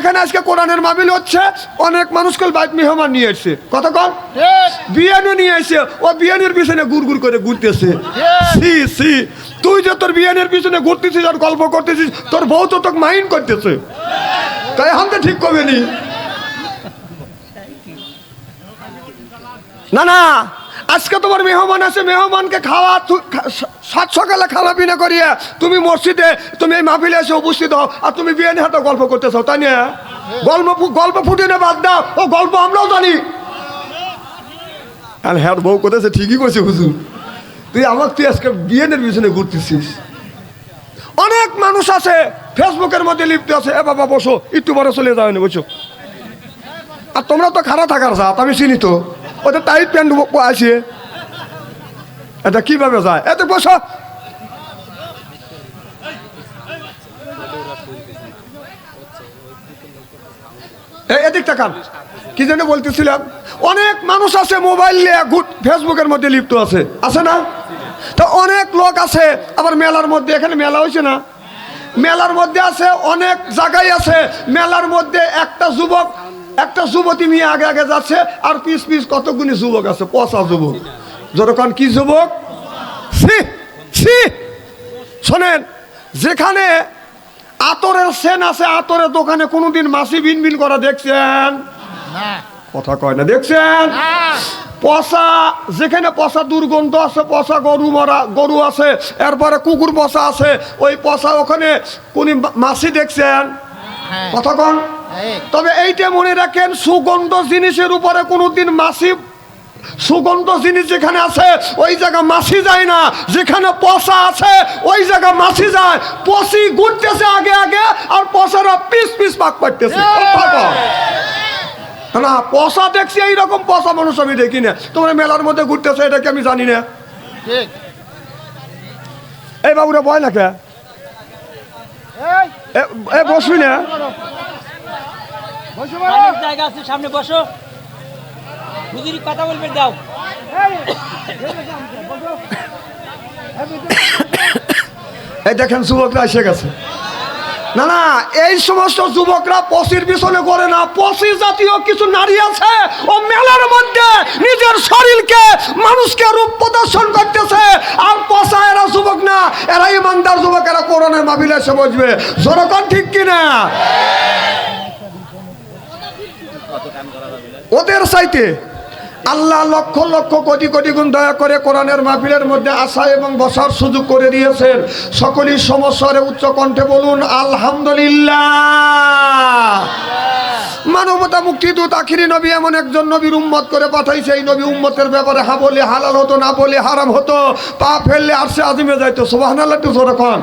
এখানে আজকে কোরআনের মাহফিল হচ্ছে, অনেক মানুষকে বাইক মেহমান নিয়ে এসছে, কতক্ষণ বিয়ানও নিয়ে এসে ও বিয়ানের পিছনে গুড় করে ঘুরতেছে। সি সি, তুই যে তোর বিয়ানের পিছনে ঘুরতেছিস আর গল্প করতেছিস, তোর বউ তো তোকে মাইন্ড করতেছে, তাই এখন তো ঠিক করবে নি। না না, আজকে তোমার মেহমান আছে, মেহমানকে খাওয়া সাত সকালে খাওয়া পিনা করিয়া তুমি মসজিদে তুমি এই মাহফিলে এসে উপস্থিত হও, আর তুমি বিয়ানি হাতে গল্প করতেছো, তাই না? গল্প ফুটে না, বাদ দাও, ও গল্প আমরাও জানি। আর হ্যাঁ, বউ করতেছে, ঠিকই করছে হুজুর, তুই তুই আজকে বিয়ানের পিছনে ঘুরতেছিস। অনেক মানুষ আছে ফেসবুকের মধ্যে লিপ্ত আছে, এ বাবা বসো, একটু বড় চলে যাও না, বসো। আর তোমরা তো খারাপ থাকার জাত, আমি চিনি তো, ওদের টাইট প্যান্ট আছে, এটা কিভাবে যায়? এতে বসো, এদিক তাকান, কি যেন বলতেছিলাম। অনেক মানুষ আছে মোবাইল নিয়ে ফেসবুকের মধ্যে লিপ্ত আছে, আছে না? তো অনেক লোক আছে আবার মেলার মধ্যে, এখানে মেলা হয়েছে না, মেলার মধ্যে আছে, অনেক জায়গায় আছে মেলার মধ্যে, একটা যুবতী মেয়ে আগে আগে যাচ্ছে, আর পিস পিস কতগুলি যুবক আছে, পচা যুবক। যখন কি যুবক, শোনেন, যেখানে আতরের সেন আছে, আতরের দোকানে কোনোদিন মাছি বিন বিন করা দেখছেন? কথা কয় না, দেখছেন? পচা, যেখানে পচা দুর্গন্ধ আছে, পচা গরু আছে, এরপরে কুকুর পচা আছে, ওই পচা ওখানে কোন মাছি দেখছেন? কথা কন। তবে এইটা মনে রাখেন, সুগন্ধ জিনিসের উপরে কোনোদিন মাছি, সুগন্ধ জিনিস যেখানে আছে ওই জায়গা মাছি যায় না, যেখানে পচা আছে ওই জায়গা মাছি যায়। পচি ঘুরতেছে আগে আগে, আর পচারা পিস পিস পাক পাইতেছে। না, পচা দেখছি, এইরকম পচা মানুষ আমি দেখি না। তোমরা মেলার মধ্যে ঘুরতেছে, এটাকে আমি জানি না। এই বাবুরা ভয় না কে, বসবি না, জায়গা আছে সামনে, বসো, হুজুরি কথা বলবে, দাও। এই দেখেন যুবকরা এসে গেছে। না না, এই সমস্ত যুবকরা পশির পিছনে করে না, পশি জাতীয় কিছু নারী আছে, ও মেলার মধ্যে নিজের শরীরকে মানুষকে রূপ প্রদর্শন করতেছে। আর পশা এরা যুবক না, এরা ইমানদার যুবক, এরা কোরআনের মাহফিলে এসে বসবে। জনগণ ঠিক কিনা? ওদের চাইতে আল্লাহ লক্ষ লক্ষ কোটি কোটি গুণ দয়া করে কোরআনের মাহফিলের মধ্যে আসা এবং বসার সুযোগ করে দিয়েছেন। সকলেই সমস্যারে উচ্চ কণ্ঠে বলুন আলহামদুলিল্লাহ। মানবতা মুক্তিদূত আখিরি নবী এমন একজন নবীর উম্মত করে পাঠাইছে, এই নবী উম্মতের ব্যাপারে হা বলে হালাল হতো, না বলে হারাম হতো, পা ফেললে আরশে আজিমে যাইতো। সুবহানাল্লাহ, একটু জোরে কোন।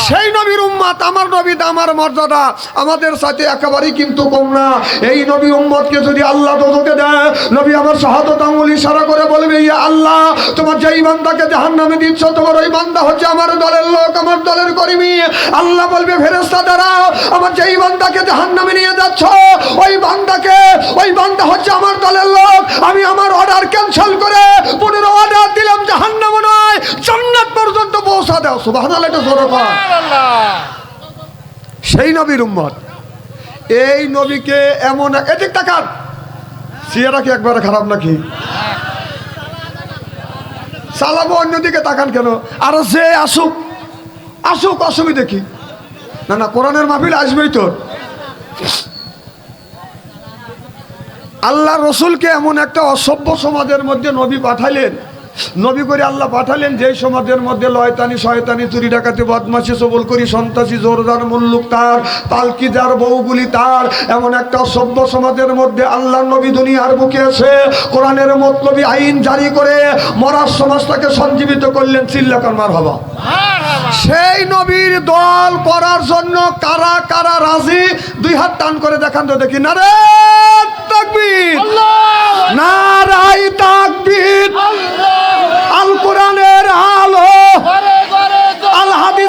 সেই নবীর উম্মত, আমার নবী, আমার মর্যাদা আমাদের সাথে একেবারেই কিন্তু কম না। এই নবী উম্মতকে যদি আল্লাহ দোজখে দেয়, নবী আমার শাহাদাত আঙ্গুল ইশারা করে বলবে, ইয়া আল্লাহ, তোমার যেই বান্দাকে জাহান্নামে দিচ্ছ, তোমার ওই বান্দা হচ্ছে আমার দলের লোক, আমার দলের কর্মী। আল্লাহ বলবে, ফেরেশতা দ্বারা আমার যেই বান্দাকে জাহান্নামে নিয়ে যাচ্ছ, ওই বান্দা হচ্ছে আমার দলের লোক। আমি আমার অর্ডার ক্যান্সেল করে 15 অর্ডার দিলাম, জাহান্নামে নয় জান্নাত পর্যন্ত পৌঁছা দাও। সুবহানাল্লাহ, এটা জোরে বল। সেই নবীর উম্মত, এই নবীকে এমন, এদিক তাকান, চেহারা কি একবারে খারাপ নাকি? চালাবো অন্যদিকে তাকান কেন? আর যে আসুক অসুবিধা কি? না না, কোরআনের মাহফিল আসবেই তো। আল্লাহ রসুলকে এমন একটা অসভ্য সমাজের মধ্যে নবী পাঠালেন, নবী করে আল্লাহ পাঠালেন, যেই সমাজের মধ্যে লয়তানি, শয়তানি, চুরি ডাকাতি, বদমাশি, সবল করি, সন্ত্রাসী, জোরদার, মুল্লুক তার, পালকিদার, বউগুলি তার, এমন একটা অসভ্য সমাজের মধ্যে আল্লাহ নবী দুনিয়ার বুকে এসে কোরআনের মতলবী আইন জারি করে মরার সমাজটাকে সঞ্জীবিত করলেন। চিল্লাকার মারহাবা। সেই নবীর দল করার জন্য কারা কারা রাজি? দুই হাত টান করে দেখান তো দেখি। নারে তাকবীর, নারাই তাকবীর। আল কোরআনের আলো, আল হাদিস